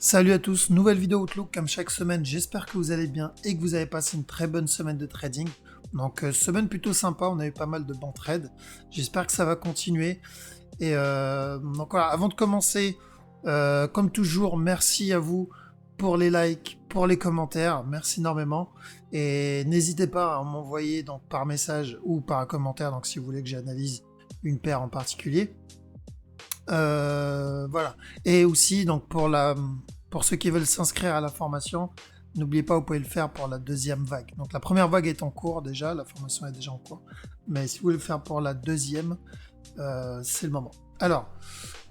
Salut à tous, nouvelle vidéo Outlook comme chaque semaine, j'espère que vous allez bien et que vous avez passé une très bonne semaine de trading. Donc semaine plutôt sympa, on a eu pas mal de bons trades, j'espère que ça va continuer. Et donc voilà, avant de commencer, comme toujours, merci à vous pour les likes, pour les commentaires, merci énormément. Et n'hésitez pas à m'envoyer donc par message ou par commentaire, donc si vous voulez que j'analyse une paire en particulier. Voilà. Et aussi, donc pour ceux qui veulent s'inscrire à la formation, n'oubliez pas, vous pouvez le faire pour la deuxième vague. Donc la première vague est en cours déjà, la formation est déjà en cours. Mais si vous voulez le faire pour la deuxième, c'est le moment. Alors,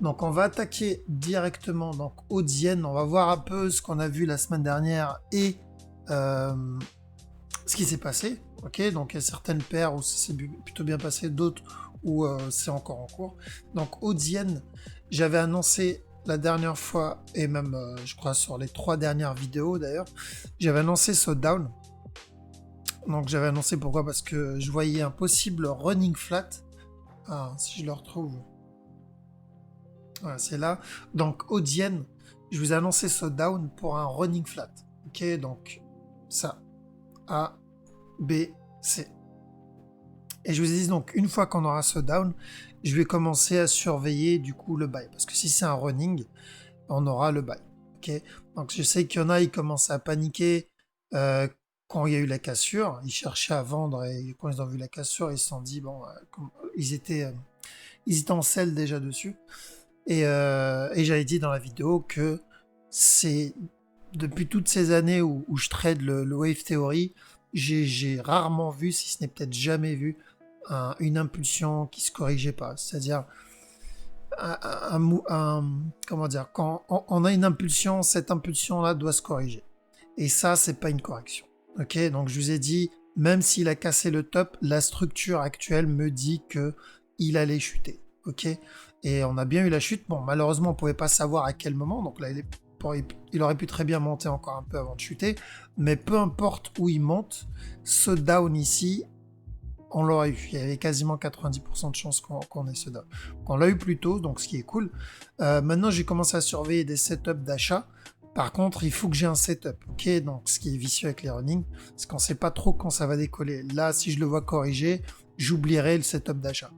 donc on va attaquer directement donc Audienne. On va voir un peu ce qu'on a vu la semaine dernière et ce qui s'est passé. Ok, donc il y a certaines paires où ça s'est plutôt bien passé, d'autres où c'est encore en cours. Donc Audienne, j'avais annoncé la dernière fois, et même je crois sur les 3 dernières vidéos d'ailleurs, j'avais annoncé ce down. Donc j'avais annoncé pourquoi, parce que je voyais un possible running flat. Ah, si je le retrouve. Voilà, c'est là. Donc Audienne, je vous ai annoncé ce down pour un running flat. Ok, donc ça. A, B, C. Et je vous ai dit donc, une fois qu'on aura ce down, je vais commencer à surveiller du coup le buy. Parce que si c'est un running, on aura le buy. Okay, donc je sais qu'il y en a, ils commencent à paniquer quand il y a eu la cassure. Ils cherchaient à vendre et quand ils ont vu la cassure, ils se sont dit, bon, ils étaient en sell déjà dessus. Et j'avais dit dans la vidéo que c'est depuis toutes ces années où je trade le wave theory, j'ai rarement vu, si ce n'est peut-être jamais vu, une impulsion qui se corrigeait pas. C'est-à-dire, comment dire, quand on a une impulsion, cette impulsion-là doit se corriger. Et ça, c'est pas une correction. Ok, donc je vous ai dit, même s'il a cassé le top, la structure actuelle me dit que il allait chuter. Ok, et on a bien eu la chute. Bon, malheureusement, on pouvait pas savoir à quel moment. Donc là, il aurait pu très bien monter encore un peu avant de chuter. Mais peu importe où il monte, ce down ici, on l'aurait eu. Il y avait quasiment 90% de chances qu'on ait ce down. On l'a eu plus tôt, donc ce qui est cool. Maintenant, j'ai commencé à surveiller des setups d'achat. Par contre, il faut que j'ai un setup, ok? Donc, ce qui est vicieux avec les running, c'est qu'on ne sait pas trop quand ça va décoller. Là, si je le vois corriger, j'oublierai le setup d'achat.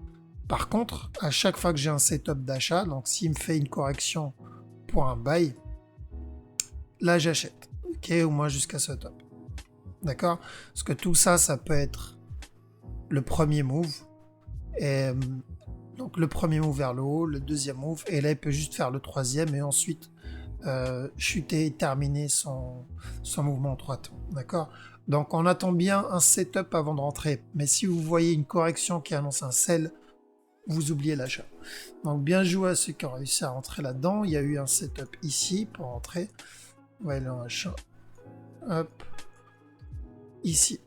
Par contre, à chaque fois que j'ai un setup d'achat, donc s'il me fait une correction pour un buy, là, j'achète, ok? Au moins jusqu'à ce top, d'accord? Parce que tout ça, ça peut être le premier move, et donc le premier move vers le haut, le deuxième move, et là, il peut juste faire le troisième, et ensuite chuter et terminer son mouvement en 3 temps. D'accord? Donc on attend bien un setup avant de rentrer. Mais si vous voyez une correction qui annonce un sell, vous oubliez l'achat. Donc bien joué à ceux qui ont réussi à rentrer là-dedans. Il y a eu un setup ici pour rentrer. On va aller en achat. Hop. Ici.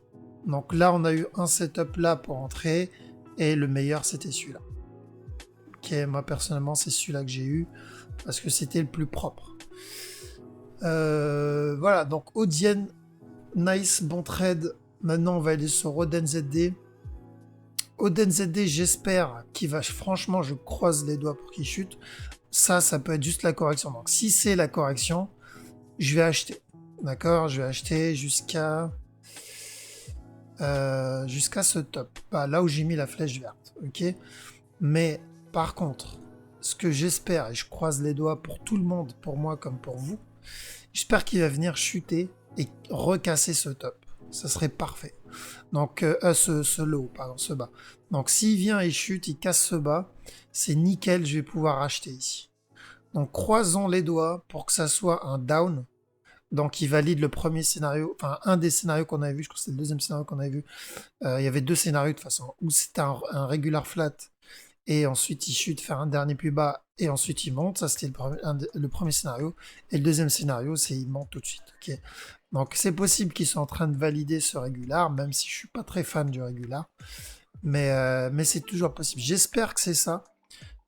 Donc là on a eu un setup là pour rentrer. Et le meilleur c'était celui-là. Ok, moi personnellement c'est celui-là que j'ai eu. Parce que c'était le plus propre. Voilà, donc Audienne, nice, bon trade. Maintenant, on va aller sur Oden ZD. Oden ZD, j'espère qu'il va, franchement, je croise les doigts pour qu'il chute. Ça peut être juste la correction. Donc, si c'est la correction, je vais acheter. D'accord? Je vais acheter jusqu'à ce top. Bah, là où j'ai mis la flèche verte. Ok? Mais, par contre, ce que j'espère, et je croise les doigts pour tout le monde, pour moi comme pour vous, j'espère qu'il va venir chuter et recasser ce top. Ça serait parfait. Donc, ce low, pardon, ce bas. Donc, s'il vient et chute, il casse ce bas, c'est nickel, je vais pouvoir acheter ici. Donc, croisons les doigts pour que ça soit un down. Donc, il valide le premier scénario, enfin, un des scénarios qu'on avait vu, je crois que c'est le deuxième scénario qu'on avait vu. Il y avait 2 scénarios de toute façon, où c'était un regular flat et ensuite il chute, faire un dernier plus bas, et ensuite il monte. Ça, c'était le premier scénario. Et le deuxième scénario, c'est il monte tout de suite. Okay, donc c'est possible qu'ils soient en train de valider ce régular, même si je suis pas très fan du régular. Mais c'est toujours possible. J'espère que c'est ça,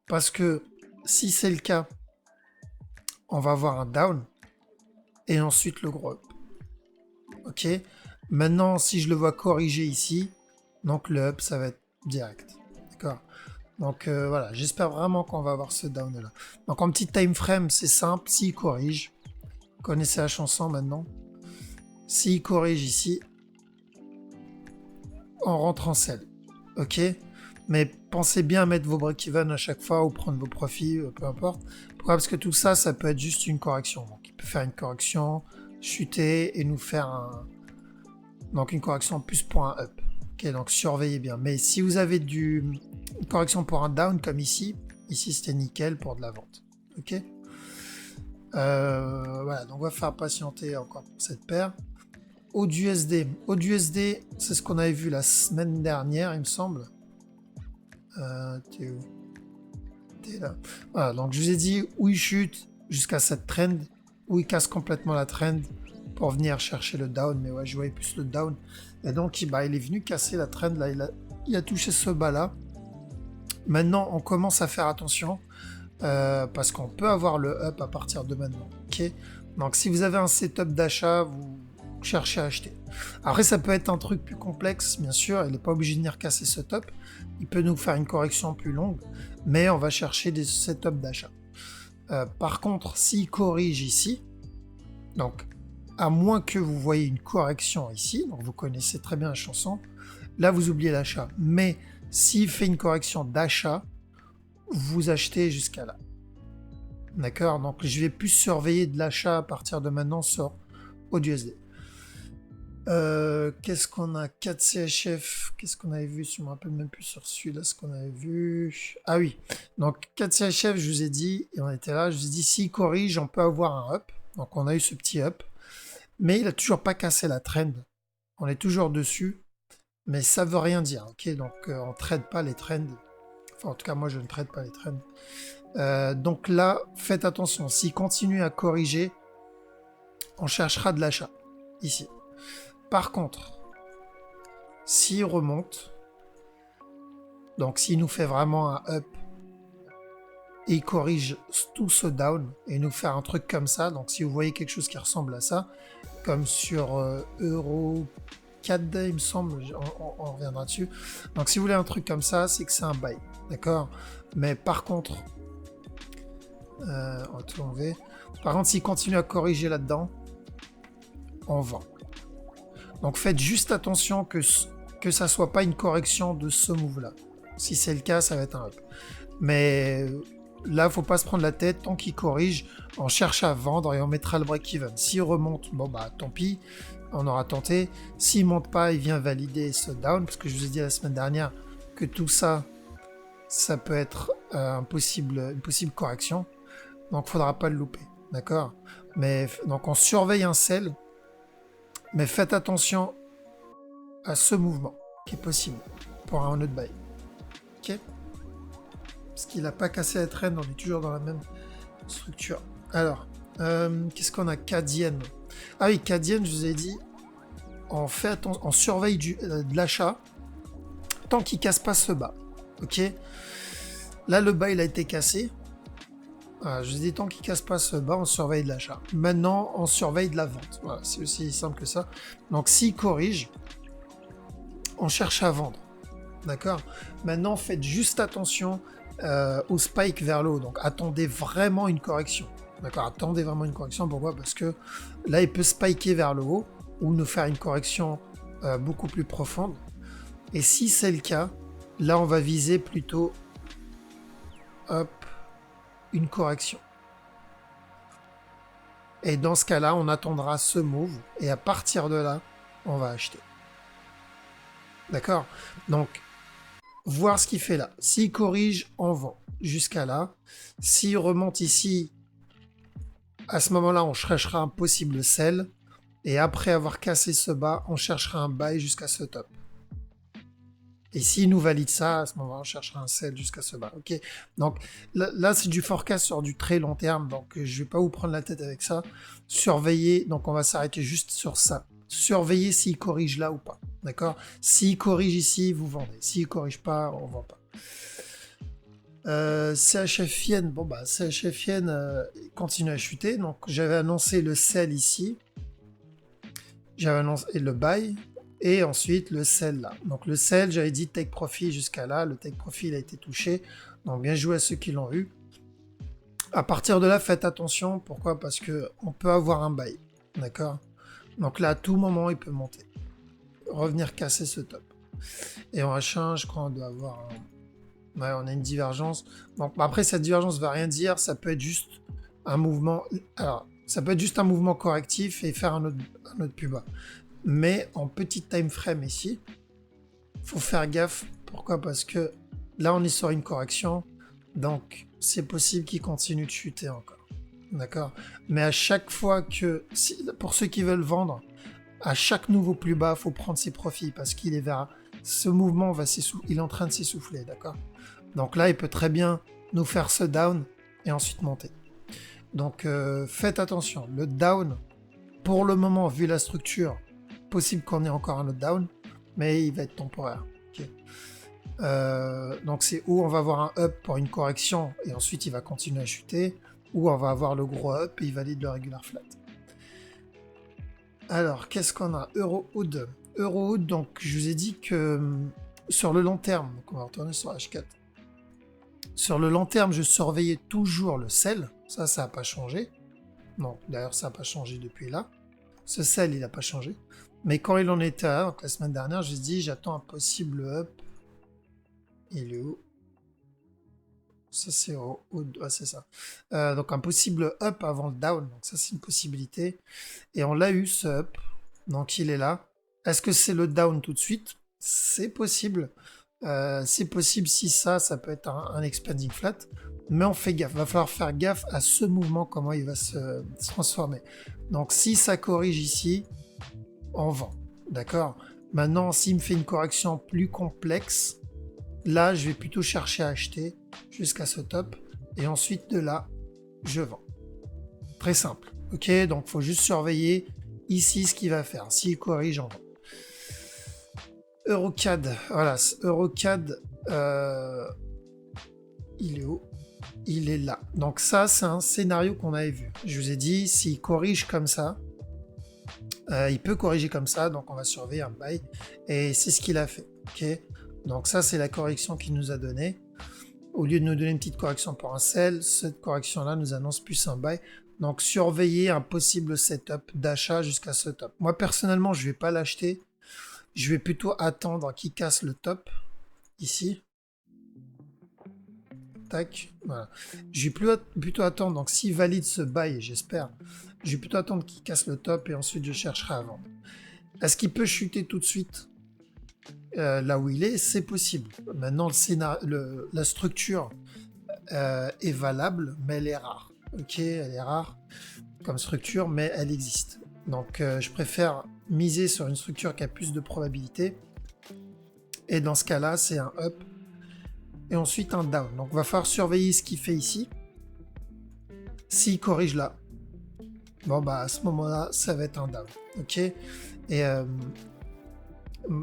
parce que si c'est le cas, on va avoir un down, et ensuite le gros up. Ok. Maintenant, si je le vois corriger ici, donc le up, ça va être direct. D'accord. Donc voilà, j'espère vraiment qu'on va avoir ce down là. Donc en petit time frame, c'est simple, s'il corrige, connaissez la chanson maintenant. S'il corrige ici, on rentre en sell. Ok? Mais pensez bien à mettre vos break-even à chaque fois ou prendre vos profits, peu importe. Pourquoi? Parce que tout ça, ça peut être juste une correction. Donc, il peut faire une correction, chuter et nous faire donc une correction plus pour un up. Ok, donc surveillez bien. Mais si vous avez une correction pour un down comme ici c'était nickel pour de la vente. Ok. Voilà, donc on va faire patienter encore pour cette paire. AUD-USD. AUD-USD, c'est ce qu'on avait vu la semaine dernière, il me semble. T'es où? T'es là. Voilà, donc je vous ai dit où il chute jusqu'à cette trend, où il casse complètement la trend pour venir chercher le down. Mais ouais, je voyais plus le down. Et donc, il est venu casser la trend, là, il a touché ce bas-là. Maintenant, on commence à faire attention parce qu'on peut avoir le up à partir de maintenant. Ok. Donc, si vous avez un setup d'achat, vous cherchez à acheter. Après, ça peut être un truc plus complexe, bien sûr. Il n'est pas obligé de venir casser ce top. Il peut nous faire une correction plus longue, mais on va chercher des setups d'achat. Par contre, s'il corrige ici, donc à moins que vous voyez une correction ici, donc vous connaissez très bien la chanson, là vous oubliez l'achat. Mais s'il fait une correction d'achat, vous achetez jusqu'à là. D'accord? Donc je vais plus surveiller de l'achat à partir de maintenant sur AUD-USD. Qu'est-ce qu'on a? 4 CHF, qu'est-ce qu'on avait vu? Je me rappelle même plus sur celui-là ce qu'on avait vu. Ah oui, donc 4 CHF, je vous ai dit, et on était là, je vous ai dit, s'il corrige, on peut avoir un up. Donc on a eu ce petit up, mais il a toujours pas cassé la trend. On est toujours dessus, mais ça veut rien dire, ok? Donc on trade pas les trends. Enfin, en tout cas, moi, je ne trade pas les trends. Donc là, faites attention, s'il continue à corriger, on cherchera de l'achat, ici. Par contre, s'il remonte, donc s'il nous fait vraiment un up et il corrige tout ce down et nous fait un truc comme ça, donc si vous voyez quelque chose qui ressemble à ça, comme sur Euro 4D, il me semble, on reviendra dessus. Donc si vous voulez un truc comme ça, c'est que c'est un buy, d'accord? Mais par contre, on va tout enlever. Par contre, s'il continue à corriger là-dedans, on vend. Donc faites juste attention que ça soit pas une correction de ce move-là. Si c'est le cas, ça va être un up. Mais là, faut pas se prendre la tête. Tant qu'il corrige, on cherche à vendre et on mettra le break-even. S'il remonte, bon bah tant pis, on aura tenté. S'il monte pas, il vient valider ce down, parce que je vous ai dit la semaine dernière que tout ça, ça peut être une possible correction. Donc faudra pas le louper, d'accord? Mais donc on surveille un sell. Mais faites attention à ce mouvement qui est possible pour un autre buy. Ok? Parce qu'il n'a pas cassé la trend, on est toujours dans la même structure. Alors, qu'est-ce qu'on a? Cadienne. Ah oui, Cadienne, je vous ai dit, on surveille de l'achat tant qu'il ne casse pas ce bas. Ok? Là, le bas, il a été cassé. Voilà, je vous dis, tant qu'il ne casse pas ce bas, on surveille de l'achat. Maintenant, on surveille de la vente. Voilà, c'est aussi simple que ça. Donc, s'il corrige, on cherche à vendre. D'accord? Maintenant, faites juste attention au spike vers le haut. Donc, attendez vraiment une correction. D'accord? Attendez vraiment une correction. Pourquoi? Parce que là, il peut spiker vers le haut ou nous faire une correction beaucoup plus profonde. Et si c'est le cas, là, on va viser plutôt une correction. Et dans ce cas-là, on attendra ce move et à partir de là, on va acheter. D'accord? Donc, voir ce qu'il fait là. S'il corrige, on vend jusqu'à là. S'il remonte ici, à ce moment-là, on cherchera un possible sell. Et après avoir cassé ce bas, on cherchera un buy jusqu'à ce top. Et s'il nous valide ça, à ce moment-là, on cherchera un sell jusqu'à ce bas. Ok. Donc là, c'est du forecast sur du très long terme. Donc je ne vais pas vous prendre la tête avec ça. Surveillez. Donc on va s'arrêter juste sur ça. Surveillez s'il corrige là ou pas. D'accord? S'il corrige ici, vous vendez. S'il corrige pas, on vend pas. CHF Yen, bon bah CHF Yen continue à chuter. Donc j'avais annoncé le sell ici. J'avais annoncé le buy. Et ensuite le sell là. Donc le sell, j'avais dit take profit jusqu'à là. Le take profit il a été touché. Donc bien joué à ceux qui l'ont eu. À partir de là, faites attention. Pourquoi? Parce que on peut avoir un bail. D'accord? Donc là, à tout moment, il peut monter. Revenir casser ce top. Et en H1, je crois on doit avoir ouais, on a une divergence. Donc après, cette divergence ne va rien dire. Ça peut être juste un mouvement. Alors, ça peut être juste un mouvement correctif et faire un autre plus bas. Mais en petit time frame ici, faut faire gaffe. Pourquoi? Parce que là, on est sur une correction. Donc, c'est possible qu'il continue de chuter encore. D'accord? Mais à chaque fois que, pour ceux qui veulent vendre, à chaque nouveau plus bas, faut prendre ses profits parce qu'il est vers ce mouvement il est en train de s'essouffler, d'accord? Donc là, il peut très bien nous faire ce down et ensuite monter. Donc faites attention. Le down, pour le moment, vu la structure, possible qu'on ait encore un autre down, mais il va être temporaire. Okay. Donc c'est où on va avoir un up pour une correction et ensuite il va continuer à chuter, ou on va avoir le gros up et il valide le regular flat. Alors, qu'est-ce qu'on a? Eurohood. Eurohood, donc je vous ai dit que sur le long terme, donc on va retourner sur H4. Sur le long terme, je surveillais toujours le sell. Ça n'a pas changé. Non, d'ailleurs, ça n'a pas changé depuis là. Ce sell, il n'a pas changé. Mais quand il en était là, donc la semaine dernière, j'ai dit, j'attends un possible up. Il est où? Ça, c'est Eurohood. Ouais, c'est ça. Donc, un possible up avant le down. Donc, ça, c'est une possibilité. Et on l'a eu, ce up. Donc, il est là. Est-ce que c'est le down tout de suite? C'est possible. C'est possible si ça peut être un expanding flat. Mais on fait gaffe. Va falloir faire gaffe à ce mouvement, comment il va se transformer. Donc, si ça corrige ici, on vend. D'accord? Maintenant, s'il me fait une correction plus complexe, là, je vais plutôt chercher à acheter jusqu'à ce top. Et ensuite, de là, je vends. Très simple. Ok? Donc, il faut juste surveiller ici ce qu'il va faire. S'il corrige, on vend. Eurocad, voilà, Eurocad, il est où? Il est là. Donc ça, c'est un scénario qu'on avait vu. Je vous ai dit, s'il corrige comme ça, il peut corriger comme ça, donc on va surveiller un buy. Et c'est ce qu'il a fait. Ok. Donc ça, c'est la correction qu'il nous a donnée. Au lieu de nous donner une petite correction pour un sell, cette correction-là nous annonce plus un buy. Donc surveiller un possible setup d'achat jusqu'à ce top. Moi, personnellement, je ne vais pas l'acheter. Je vais plutôt attendre qu'il casse le top, ici. Tac, voilà. Je vais plutôt attendre, donc s'il valide ce buy, j'espère, je vais plutôt attendre qu'il casse le top et ensuite je chercherai à vendre. Est-ce qu'il peut chuter tout de suite là où il est? C'est possible. Maintenant, la structure est valable, mais elle est rare. Ok, elle est rare comme structure, mais elle existe. Donc je préfère miser sur une structure qui a plus de probabilité. Et dans ce cas-là, c'est un up et ensuite un down. Donc il va falloir surveiller ce qu'il fait ici. S'il corrige là, bon bah à ce moment-là, ça va être un down. Ok. Et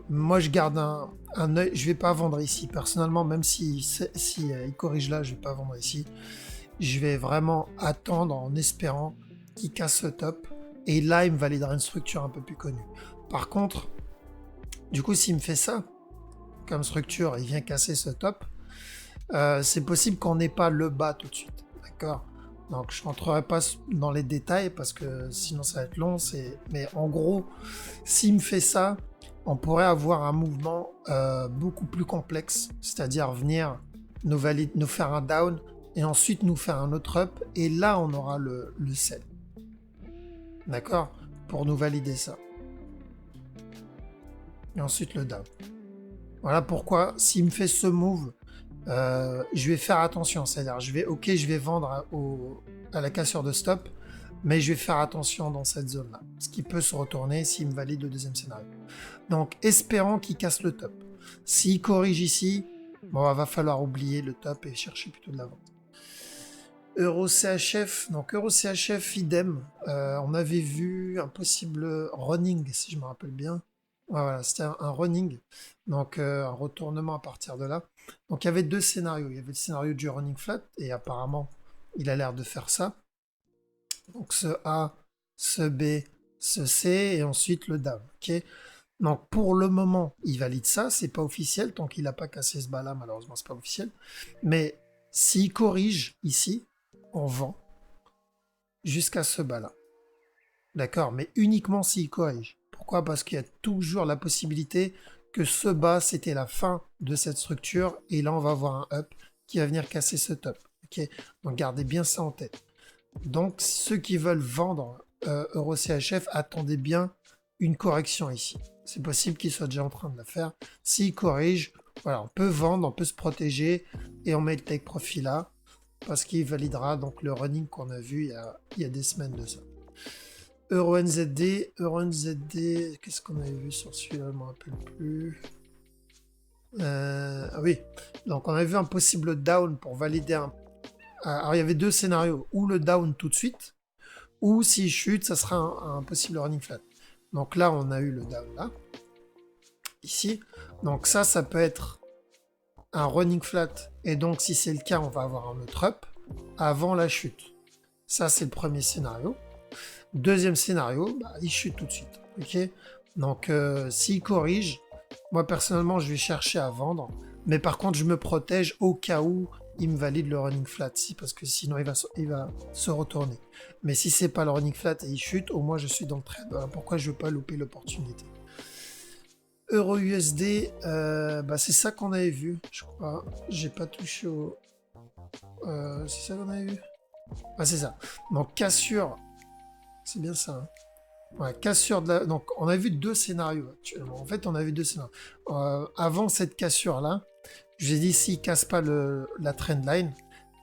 moi je garde un œil. Je vais pas vendre ici. Personnellement, même si il corrige là, je vais pas vendre ici. Je vais vraiment attendre en espérant qu'il casse le top. Et là, il me validera une structure un peu plus connue. Par contre, du coup, s'il me fait ça, comme structure, il vient casser ce top, c'est possible qu'on n'ait pas le bas tout de suite. D'accord? Donc, je ne rentrerai pas dans les détails parce que sinon ça va être long. Mais en gros, s'il me fait ça, on pourrait avoir un mouvement beaucoup plus complexe. C'est-à-dire venir nous faire un down et ensuite nous faire un autre up. Et là, on aura le sell. D'accord? Pour nous valider ça. Et ensuite le down. Voilà pourquoi, s'il me fait ce move, je vais faire attention. C'est-à-dire, je vais vendre à la cassure de stop, mais je vais faire attention dans cette zone-là. Ce qui peut se retourner s'il me valide le deuxième scénario. Donc, espérant qu'il casse le top. S'il corrige ici, bon, il va falloir oublier le top et chercher plutôt de la vente. EuroCHF, donc EuroCHF, idem. On avait vu un possible running, si je me rappelle bien. Voilà, c'était un running, donc un retournement à partir de là. Donc il y avait deux scénarios. Il y avait le scénario du running flat, et apparemment, il a l'air de faire ça. Donc ce A, ce B, ce C, et ensuite le down. Okay, donc pour le moment, il valide ça. C'est pas officiel, tant qu'il n'a pas cassé ce bas-là, malheureusement, c'est pas officiel. Mais s'il corrige ici, on vend jusqu'à ce bas-là. D'accord, mais uniquement s'il corrige. Pourquoi? Parce qu'il y a toujours la possibilité que ce bas, c'était la fin de cette structure, et là, on va avoir un up qui va venir casser ce top. Ok, donc gardez bien ça en tête. Donc, ceux qui veulent vendre Euro CHF, attendez bien une correction ici. C'est possible qu'ils soient déjà en train de la faire. S'ils corrigent, voilà, on peut vendre, on peut se protéger, et on met le take profit là, parce qu'il validera donc le running qu'on a vu il y a des semaines de ça. Euro NZD, qu'est-ce qu'on avait vu sur celui-là, je ne me rappelle plus. Ah oui, donc on avait vu un possible down pour valider un... Alors il y avait deux scénarios, ou le down tout de suite, ou s'il chute, ça sera un possible running flat. Donc là, on a eu le down là, ici. Donc ça peut être un running flat, et donc si c'est le cas, on va avoir un autre up avant la chute. Ça, c'est le premier scénario. Deuxième scénario, bah, il chute tout de suite. Ok, donc s'il corrige, moi personnellement, je vais chercher à vendre, mais par contre, je me protège au cas où il me valide le running flat, parce que sinon il va se retourner. Mais si c'est pas le running flat et il chute, au moins je suis dans le trade. Voilà pourquoi je veux pas louper l'opportunité. Euro USD, bah c'est ça qu'on avait vu, je crois. J'ai pas touché au... c'est ça qu'on avait vu. Ah, c'est ça. Donc cassure, c'est bien ça. Hein. Ouais, cassure de la... Donc on a vu deux scénarios actuellement. En fait, on a vu deux scénarios. Avant cette cassure là, j'ai dit s'il casse pas la trendline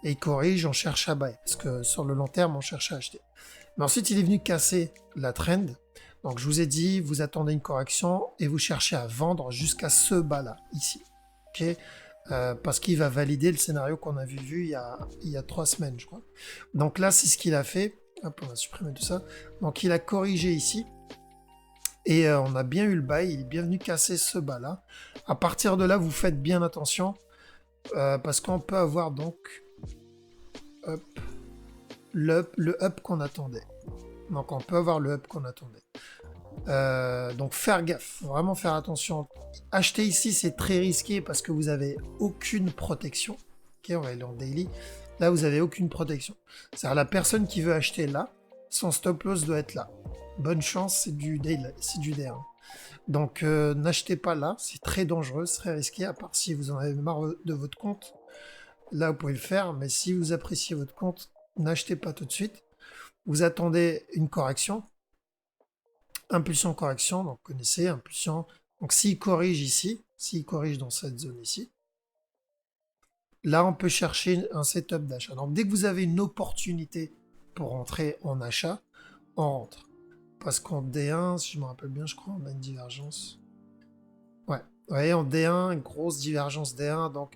et il corrige, on cherche à buy. Parce que sur le long terme, on cherche à acheter. Mais ensuite, il est venu casser la trend. Donc je vous ai dit, vous attendez une correction et vous cherchez à vendre jusqu'à ce bas-là, ici. Ok, parce qu'il va valider le scénario qu'on avait vu il y a 3 semaines, je crois. Donc là, c'est ce qu'il a fait. Hop, on va supprimer tout ça. Donc il a corrigé ici. Et on a bien eu le buy, il est bien venu casser ce bas-là. À partir de là, vous faites bien attention, parce qu'on peut avoir donc hop, le up qu'on attendait. Donc on peut avoir le up qu'on attendait. Donc faire gaffe, vraiment faire attention. Acheter ici, c'est très risqué parce que vous avez aucune protection. Ok, on va aller en daily. Là, vous avez aucune protection. C'est-à-dire la personne qui veut acheter là, son stop loss doit être là. Bonne chance, c'est du day, c'est du day. Hein. Donc n'achetez pas là, c'est très dangereux, c'est très risqué, à part si vous en avez marre de votre compte. Là, vous pouvez le faire, mais si vous appréciez votre compte, n'achetez pas tout de suite. Vous attendez une correction. Impulsion correction, donc vous connaissez, impulsion. Donc s'il corrige ici, s'il corrige dans cette zone ici, là on peut chercher un setup d'achat. Donc dès que vous avez une opportunité pour rentrer en achat, on rentre. Parce qu'en D1, si je me rappelle bien, je crois, on a une divergence. Ouais, vous voyez, en D1, une grosse divergence D1, donc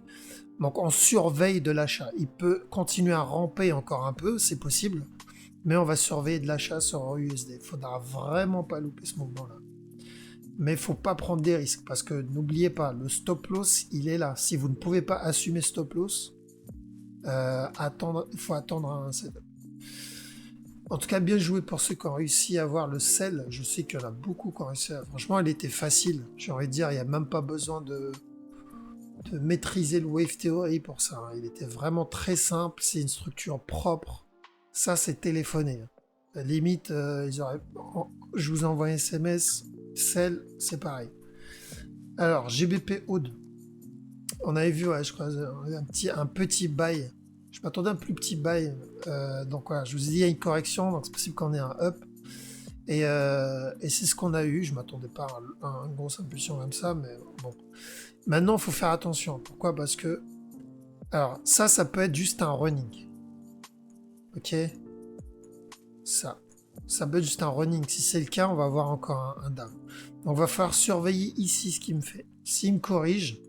on surveille de l'achat. Il peut continuer à ramper encore un peu, c'est possible, mais on va surveiller de l'achat sur USD. Il faudra vraiment pas louper ce mouvement-là. Mais il faut pas prendre des risques, parce que n'oubliez pas, le stop loss, il est là. Si vous ne pouvez pas assumer stop loss, il faut attendre un setup. En tout cas, bien joué pour ceux qui ont réussi à avoir le sell. Je sais qu'il y en a beaucoup qui ont réussi à... Franchement, elle était facile. J'ai envie de dire, il n'y a même pas besoin de maîtriser le wave theory pour ça. Hein. Il était vraiment très simple. C'est une structure propre. Ça, c'est téléphoné. À la limite, je vous envoie un SMS. Sell, c'est pareil. Alors, GBP Aude. On avait vu, ouais, je crois, un petit buy. Je m'attendais à un plus petit buy. Donc voilà, je vous ai dit, il y a une correction, donc c'est possible qu'on ait un up. Et c'est ce qu'on a eu. Je m'attendais pas à une grosse impulsion comme ça, mais bon. Maintenant, il faut faire attention. Pourquoi? Parce que... Alors, ça peut être juste un running. Ok? Ça peut être juste un running. Si c'est le cas, on va avoir encore un down. Donc, on va falloir surveiller ici ce qu'il me fait. S'il me corrige,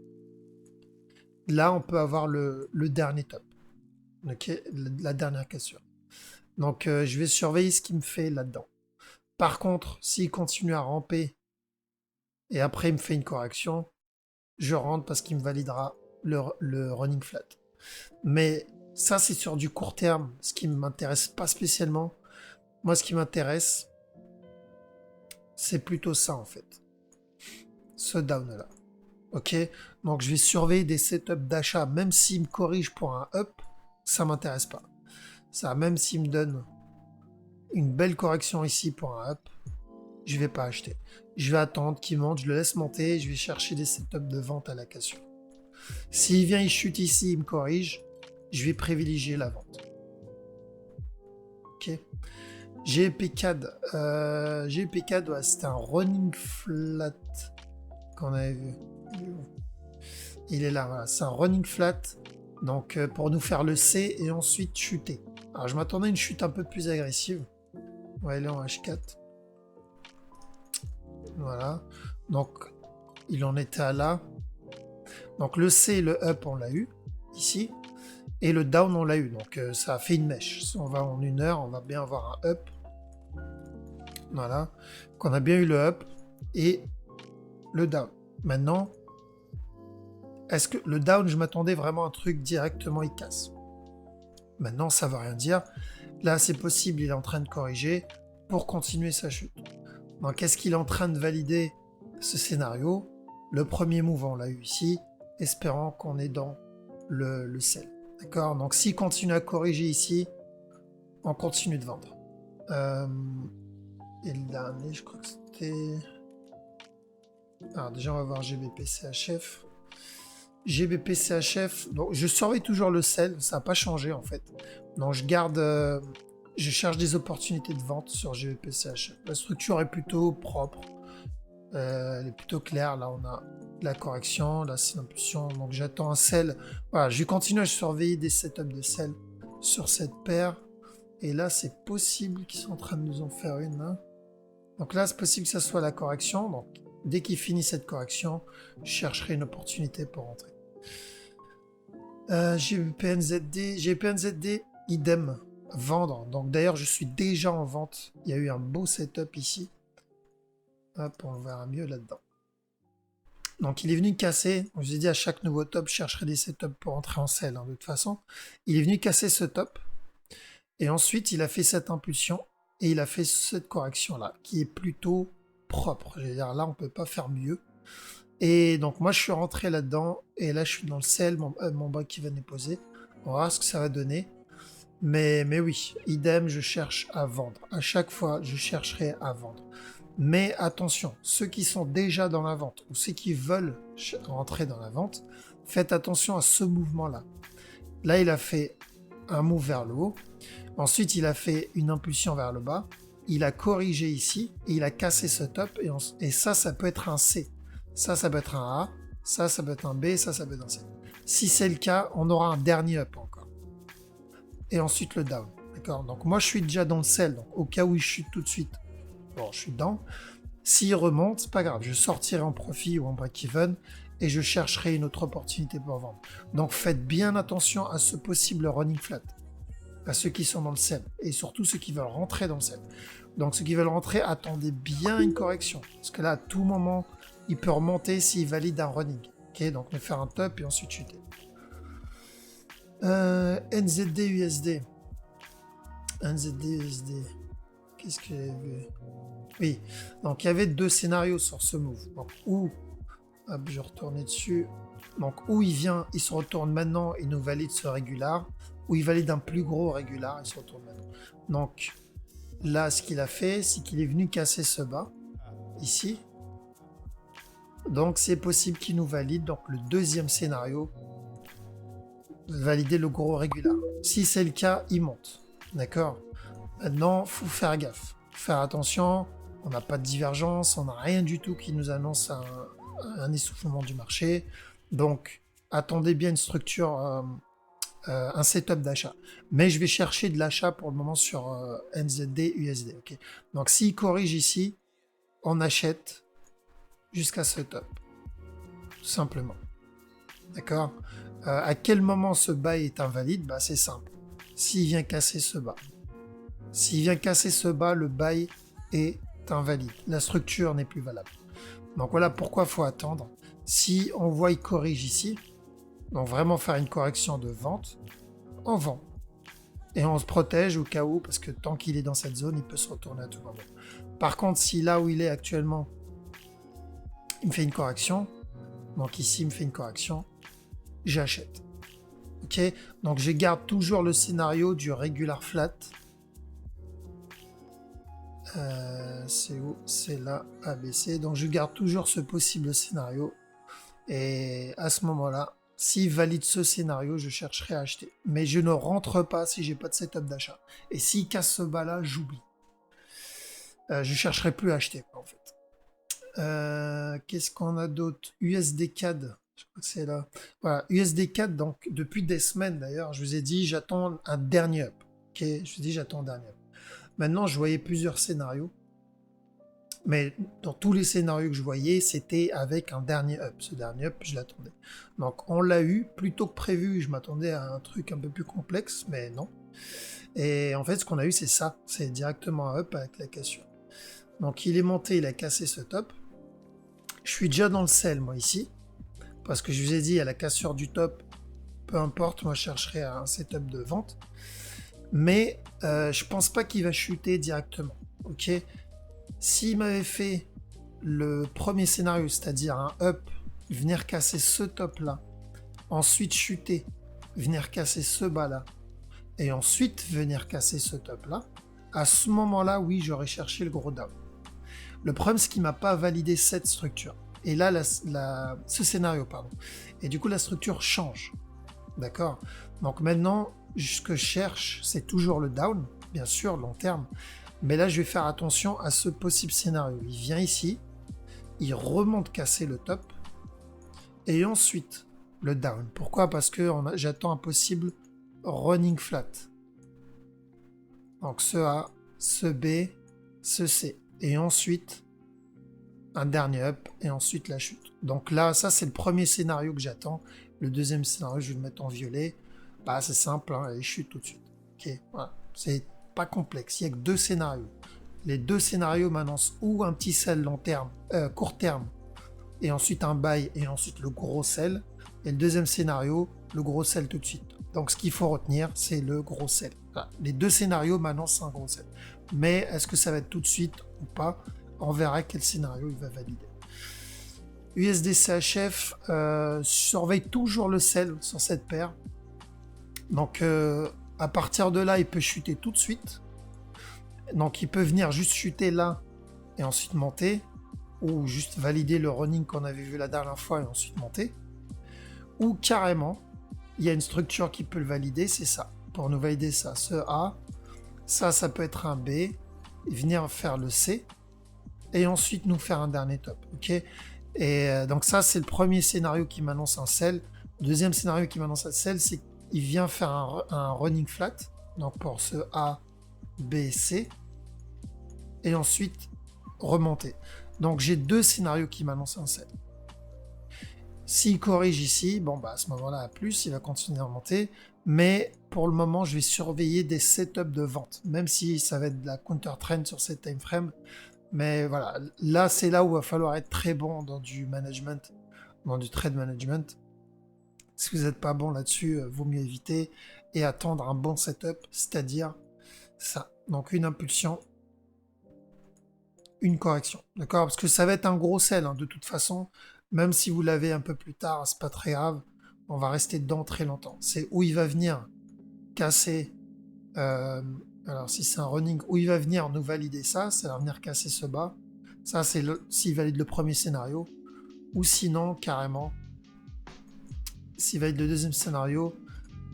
là, on peut avoir le dernier top. Ok, la dernière cassure. Donc, je vais surveiller ce qu'il me fait là-dedans. Par contre, s'il continue à ramper et après il me fait une correction, je rentre parce qu'il me validera le running flat. Mais ça, c'est sur du court terme, ce qui ne m'intéresse pas spécialement. Moi, ce qui m'intéresse, c'est plutôt ça en fait. Ce down-là. Ok, donc je vais surveiller des setups d'achat, même s'il me corrige pour un up, ça m'intéresse pas. Ça, même s'il me donne une belle correction ici pour un up, je vais pas acheter. Je vais attendre qu'il monte, je le laisse monter, je vais chercher des setups de vente à la cassure. S'il vient, il chute ici, il me corrige, je vais privilégier la vente. Ok. GPCAD, ouais, c'était un running flat qu'on avait vu. Il est là, voilà, c'est un running flat. Donc pour nous faire le C et ensuite chuter. Alors je m'attendais à une chute un peu plus agressive. Ouais, il est en H4. Voilà. Donc il en était à là. Donc le C et le up on l'a eu ici. Et le down on l'a eu. Donc ça a fait une mèche. Si on va en 1 heure, on va bien avoir un up. Voilà. Donc on a bien eu le up et le down. Maintenant, est-ce que le down, je m'attendais vraiment à un truc directement, il casse. Maintenant, ça ne veut rien dire. Là, c'est possible, il est en train de corriger pour continuer sa chute. Donc, est-ce qu'il est en train de valider ce scénario? Le premier move, on l'a eu ici, espérant qu'on est dans le sell. D'accord? Donc, s'il continue à corriger ici, on continue de vendre. Et le dernier, je crois que c'était... Alors, déjà, on va voir GBP CHF. GBP CHF, donc je surveille toujours le sell, ça n'a pas changé en fait. Donc je garde, je cherche des opportunités de vente sur GBP CHF. La structure est plutôt propre, elle est plutôt claire. Là on a la correction, là c'est l'impulsion, donc j'attends un sell. Voilà, je vais continuer à surveiller des setups de sell sur cette paire. Et là c'est possible qu'ils sont en train de nous en faire une. Hein. Donc là c'est possible que ça soit la correction. Donc dès qu'il finit cette correction, je chercherai une opportunité pour rentrer. GPNZD, idem, vendre. Donc d'ailleurs, je suis déjà en vente. Il y a eu un beau setup ici. Hop, on le verra mieux là-dedans. Donc il est venu casser. Je vous ai dit à chaque nouveau top, je chercherai des setups pour entrer en sell. Hein, de toute façon, il est venu casser ce top. Et ensuite, il a fait cette impulsion et il a fait cette correction-là, qui est plutôt propre. Je veux dire, là, on peut pas faire mieux. Et donc moi je suis rentré là-dedans et là je suis dans le sell, mon break-even est posé. On va voir ce que ça va donner. Mais oui, idem, je cherche à vendre. À chaque fois, je chercherai à vendre. Mais attention, ceux qui sont déjà dans la vente ou ceux qui veulent rentrer dans la vente, faites attention à ce mouvement-là. Là, il a fait un move vers le haut. Ensuite, il a fait une impulsion vers le bas. Il a corrigé ici et il a cassé ce top. Et ça peut être un C. Ça peut être un A, ça peut être un B, ça peut être un C. Si c'est le cas, on aura un dernier up encore. Et ensuite le down. D'accord? Donc moi je suis déjà dans le sell, donc au cas où il chute tout de suite, bon je suis dedans. S'il remonte, c'est pas grave, je sortirai en profit ou en break-even et je chercherai une autre opportunité pour vendre. Donc faites bien attention à ce possible running flat, à ceux qui sont dans le sell et surtout ceux qui veulent rentrer dans le sell. Donc ceux qui veulent rentrer, attendez bien une correction. Parce que là, à tout moment, il peut remonter s'il valide un running. Ok, donc on va faire un top et ensuite chuter. NZD USD. NZD USD. Qu'est-ce que j'ai vu? Oui, donc il y avait deux scénarios sur ce move. Donc où, hop, je retournais dessus. Donc où il vient, il se retourne maintenant, il nous valide ce régular. Ou il valide un plus gros régular, il se retourne maintenant. Donc là, ce qu'il a fait, c'est qu'il est venu casser ce bas, ici. Donc c'est possible qu'il nous valide, donc le deuxième scénario, valider le gros régular. Si c'est le cas, il monte. D'accord? Maintenant, faut faire gaffe. Faire attention, on n'a pas de divergence, on n'a rien du tout qui nous annonce un essoufflement du marché. Donc, attendez bien une structure, un setup d'achat. Mais je vais chercher de l'achat pour le moment sur NZD, USD. Okay. Donc, s'il corrige ici, on achète jusqu'à ce top. Tout simplement. D'accord? À quel moment ce bas est invalide? Bah, c'est simple. S'il vient casser ce bas. S'il vient casser ce bas, le bail est invalide. La structure n'est plus valable. Donc voilà pourquoi il faut attendre. Si on voit il corrige ici, donc vraiment faire une correction de vente, on vend. Et on se protège au cas où, parce que tant qu'il est dans cette zone, il peut se retourner à tout moment. Par contre, si là où il est actuellement, il me fait une correction, donc ici il me fait une correction, j'achète. Ok, donc je garde toujours le scénario du regular flat. C'est où? C'est là, ABC. Donc je garde toujours ce possible scénario. Et à ce moment-là, s'il valide ce scénario, je chercherai à acheter. Mais je ne rentre pas si j'ai pas de setup d'achat. Et s'il casse ce bas-là, j'oublie. Je chercherai plus à acheter, en fait. Qu'est-ce qu'on a d'autre? USD CAD. Je crois que c'est là. Voilà, USD CAD, donc depuis des semaines d'ailleurs, je vous ai dit j'attends un dernier up. Ok, je vous ai dit j'attends un dernier up. Maintenant, je voyais plusieurs scénarios. Mais dans tous les scénarios que je voyais, c'était avec un dernier up. Ce dernier up, je l'attendais. Donc on l'a eu, plutôt que prévu, je m'attendais à un truc un peu plus complexe, mais non. Et en fait, ce qu'on a eu, c'est ça. C'est directement un up avec la cassure. Donc il est monté, il a cassé ce top. Je suis déjà dans le sell, moi, ici. Parce que je vous ai dit, à la cassure du top, peu importe, moi, je chercherai un setup de vente. Mais je pense pas qu'il va chuter directement. Ok. S'il m'avait fait le premier scénario, c'est-à-dire un up, venir casser ce top-là, ensuite chuter, venir casser ce bas-là, et ensuite venir casser ce top-là, à ce moment-là, oui, j'aurais cherché le gros down. Le problème, c'est qu'il m'a pas validé cette structure. Et là, ce scénario, pardon. Et du coup, la structure change. D'accord? Donc maintenant, ce que je cherche, c'est toujours le down, bien sûr, long terme. Mais là, je vais faire attention à ce possible scénario. Il vient ici, il remonte casser le top, et ensuite le down. Pourquoi? Parce que j'attends un possible running flat. Donc ce A, ce B, ce C. Et ensuite, un dernier up, et ensuite la chute. Donc là, ça c'est le premier scénario que j'attends. Le deuxième scénario, je vais le mettre en violet. Bah c'est simple, hein, il chute tout de suite. Ok, voilà. C'est pas complexe, il n'y a que deux scénarios. Les deux scénarios m'annoncent ou un petit sell long terme, court terme, et ensuite un buy, et ensuite le gros sell. Et le deuxième scénario, le gros sell tout de suite. Donc ce qu'il faut retenir, c'est le gros sell. Voilà. Les deux scénarios m'annoncent un gros sell. Mais est-ce que ça va être tout de suite ou pas? On verra quel scénario il va valider. USD-CHF, surveille toujours le sell sur cette paire. Donc à partir de là, il peut chuter tout de suite. Donc il peut venir juste chuter là et ensuite monter, ou juste valider le running qu'on avait vu la dernière fois et ensuite monter. Ou carrément, il y a une structure qui peut le valider, c'est ça. Pour nous valider ça, ce A, ça peut être un B, venir faire le C, et ensuite nous faire un dernier top. Ok. Et donc ça, c'est le premier scénario qui m'annonce un sell. Deuxième scénario qui m'annonce un sell, c'est qu'il vient faire un running flat, donc pour ce A, B, C, et ensuite remonter. Donc j'ai deux scénarios qui m'annoncent un sell. S'il corrige ici, bon bah à ce moment-là, à plus, il va continuer à remonter. Mais pour le moment, je vais surveiller des setups de vente, même si ça va être de la counter trend sur cette time frame. Mais voilà, là c'est là où il va falloir être très bon dans du management, dans du trade management. Si vous n'êtes pas bon là-dessus, vaut mieux éviter et attendre un bon setup, c'est-à-dire ça. Donc une impulsion, une correction, d'accord? Parce que ça va être un gros sell, hein, de toute façon. Même si vous l'avez un peu plus tard, c'est pas très grave. On va rester dedans très longtemps. C'est où il va venir casser. Alors si c'est un running, où il va venir nous valider ça, ça va venir casser ce bas. Ça c'est s'il valide le premier scénario. Ou sinon, carrément, s'il valide le deuxième scénario,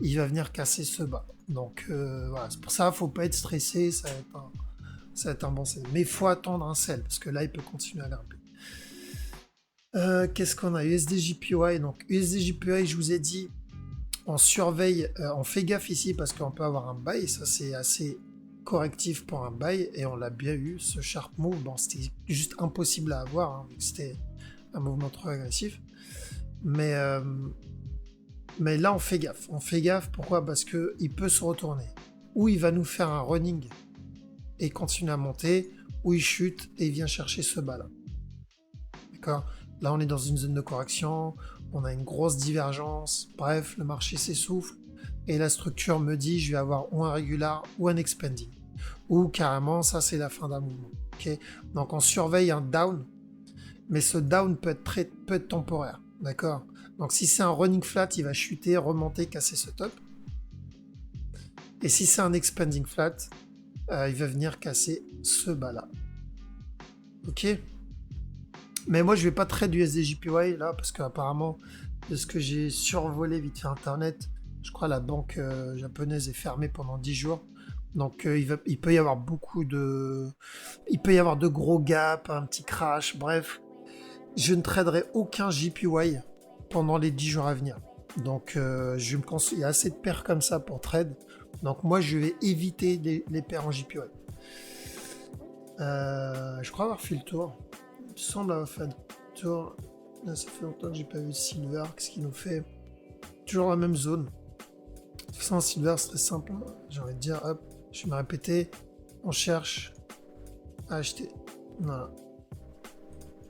il va venir casser ce bas. Donc voilà, c'est pour ça, faut pas être stressé, ça va être un bon sell. Mais il faut attendre un sell, parce que là, il peut continuer à grimper. Qu'est-ce qu'on a? USD-JPY. Donc USD-JPY, je vous ai dit, on surveille, on fait gaffe ici parce qu'on peut avoir un buy, ça c'est assez correctif pour un buy, et on l'a bien eu, ce sharp move. Bon, c'était juste impossible à avoir, hein, vu que c'était un mouvement trop agressif. Mais là, on fait gaffe. On fait gaffe, pourquoi? Parce qu'il peut se retourner. Ou il va nous faire un running et continuer à monter, ou il chute et il vient chercher ce bas-là. D'accord? Là, on est dans une zone de correction, on a une grosse divergence, bref, le marché s'essouffle, et la structure me dit je vais avoir ou un régular ou un expanding. Ou carrément, ça c'est la fin d'un mouvement. Okay. Donc on surveille un down, mais ce down peut être temporaire. D'accord? Donc si c'est un running flat, il va chuter, remonter, casser ce top. Et si c'est un expanding flat, il va venir casser ce bas-là. Ok? Mais moi, je vais pas trade du SDJPY là, parce qu'apparemment, de ce que j'ai survolé vite fait Internet, je crois la banque japonaise est fermée pendant 10 jours. Donc il peut y avoir beaucoup de... Il peut y avoir de gros gaps, un petit crash, bref. Je ne traderai aucun JPY pendant les 10 jours à venir. Donc il y a assez de paires comme ça pour trade. Donc moi je vais éviter les paires en JPY. Je crois avoir fait le tour. Il me semble avoir fait le tour. Là, ça fait longtemps que j'ai pas vu Silver. Qu'est-ce qu'il nous fait? Toujours la même zone. De toute façon, Silver, c'est très simple. J'ai envie de dire, hop, je vais me répéter. On cherche à acheter. Voilà.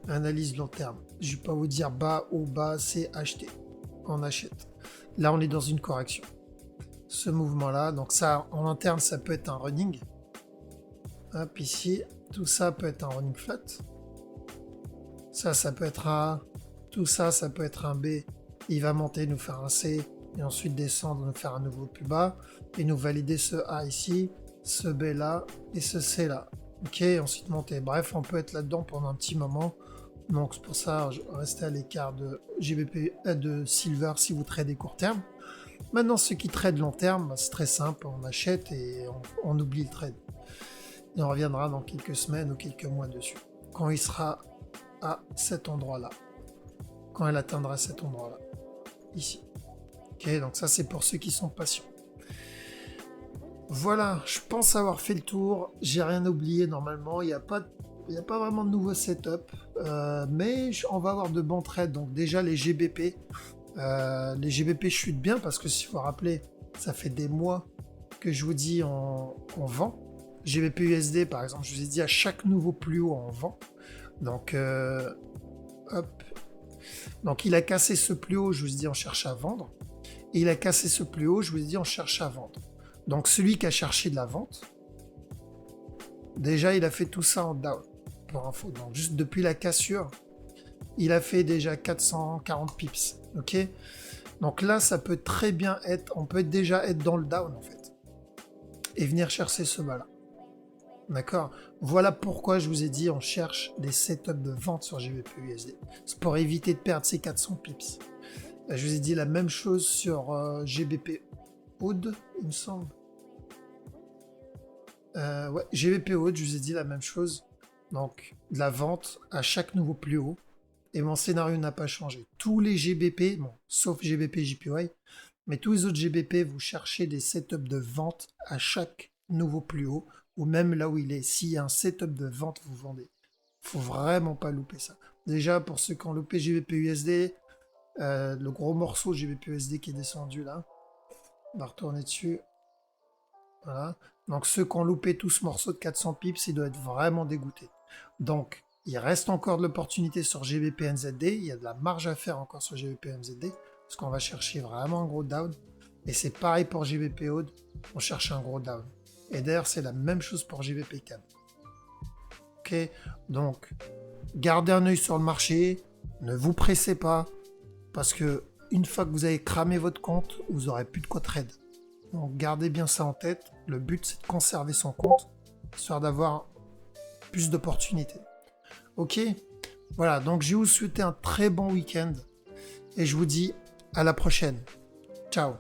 Analyse long terme. Je vais pas vous dire bas ou bas, c'est acheter. On achète. Là, on est dans une correction. Ce mouvement-là, donc ça, en interne, ça peut être un running. Hop, ici, tout ça peut être un running flat. Ça peut être un A. Tout ça, ça peut être un B. Il va monter, nous faire un C. Et ensuite descendre, nous faire un nouveau plus bas. Et nous valider ce A ici, ce B là et ce C là. Ok, ensuite monter. Bref, on peut être là-dedans pendant un petit moment. Donc c'est pour ça, restez à l'écart de GBP, de Silver si vous tradez court terme. Maintenant, ceux qui tradent long terme, c'est très simple. On achète et on oublie le trade. Et on reviendra dans quelques semaines ou quelques mois dessus. Quand il sera à cet endroit-là. Quand elle atteindra cet endroit-là. Ici. Ok, donc ça c'est pour ceux qui sont patients. Voilà, je pense avoir fait le tour. J'ai rien oublié normalement. Il n'y a pas vraiment de nouveau setup. Mais on va avoir de bons trades. Donc déjà les GBP. Les GBP chutent bien parce que si vous vous rappelez, ça fait des mois que je vous dis on vend. GBP USD par exemple, je vous ai dit à chaque nouveau plus haut on vend. Donc hop. Donc il a cassé ce plus haut, je vous ai dit on cherche à vendre. Et il a cassé ce plus haut, je vous ai dit on cherche à vendre. Donc celui qui a cherché de la vente, déjà il a fait tout ça en down. Pour info. Donc juste depuis la cassure, il a fait déjà 440 pips. Ok. Donc là, ça peut très bien être, on peut déjà être dans le down en fait. Et venir chercher ce bas-là. D'accord? Voilà pourquoi je vous ai dit on cherche des setups de vente sur GBP USD. C'est pour éviter de perdre ces 400 pips. Je vous ai dit la même chose sur GBP Oud, il me semble. Ouais, GBP Oud, je vous ai dit la même chose. Donc, de la vente à chaque nouveau plus haut. Et mon scénario n'a pas changé. Tous les GBP, bon, sauf GBP JPY, mais tous les autres GBP, vous cherchez des setups de vente à chaque nouveau plus haut, ou même là où il est. S'il y a un setup de vente, vous vendez. Faut vraiment pas louper ça. Déjà, pour ceux qui ont loupé GBP USD, le gros morceau GBP USD qui est descendu là, on va retourner dessus. Voilà. Donc ceux qui ont loupé tout ce morceau de 400 pips, ils doivent être vraiment dégoûtés. Donc, il reste encore de l'opportunité sur GBP NZD. Il y a de la marge à faire encore sur GBP NZD. Parce qu'on va chercher vraiment un gros down. Et c'est pareil pour GBP Oud. On cherche un gros down. Et d'ailleurs, c'est la même chose pour GBP CAD. Ok. Donc, gardez un œil sur le marché. Ne vous pressez pas. Parce que une fois que vous avez cramé votre compte, vous n'aurez plus de quoi trade. Donc, gardez bien ça en tête. Le but, c'est de conserver son compte. Histoire d'avoir plus d'opportunités. Ok, voilà, donc je vais vous souhaiter un très bon week-end et je vous dis à la prochaine. Ciao.